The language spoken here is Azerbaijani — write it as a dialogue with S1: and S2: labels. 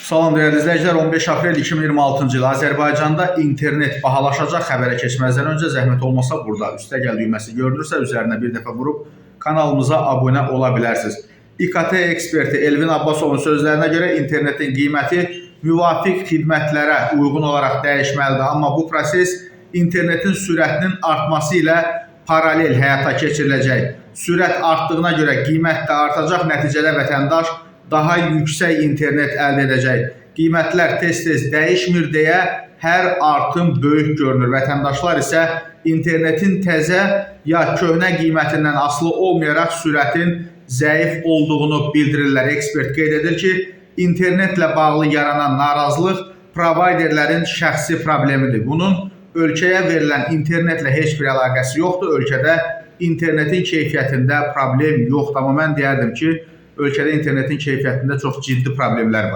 S1: Salam değerli izləyicilər, 15 aprel 2026-cı il Azərbaycanda internet bahalaşacaq. Xəbərə keçməzdən öncə zəhmət olmasa burada üstə gəl düyməsi görünürsə üzərinə bir dəfə vurub kanalımıza abunə ola bilərsiniz. İKT eksperti Elvin Abbasovun sözlərinə görə internetin qiyməti müvafiq xidmətlərə uyğun olaraq dəyişməlidir. Amma bu proses internetin sürətinin artması ilə paralel həyata keçiriləcək. Sürət artdığına görə qiymət də artacaq, nəticədə vətəndaş daha yüksək internet əldə edəcək. Qiymətlər tez-tez dəyişmir deyə hər artım böyük görünür. Vətəndaşlar isə internetin təzə ya köhnə qiymətindən asılı olmayaraq sürətin zəif olduğunu bildirirlər. Ekspert qeyd edir ki, internetlə bağlı yaranan narazılıq provayderlərin şəxsi problemidir. Bunun ölkəyə verilən internetlə heç bir əlaqəsi yoxdur. Ölkədə internetin keyfiyyətində problem yoxdur. Amma mən deyərdim ki, ölkədə internetin keyfiyyətində çox ciddi problemlər var.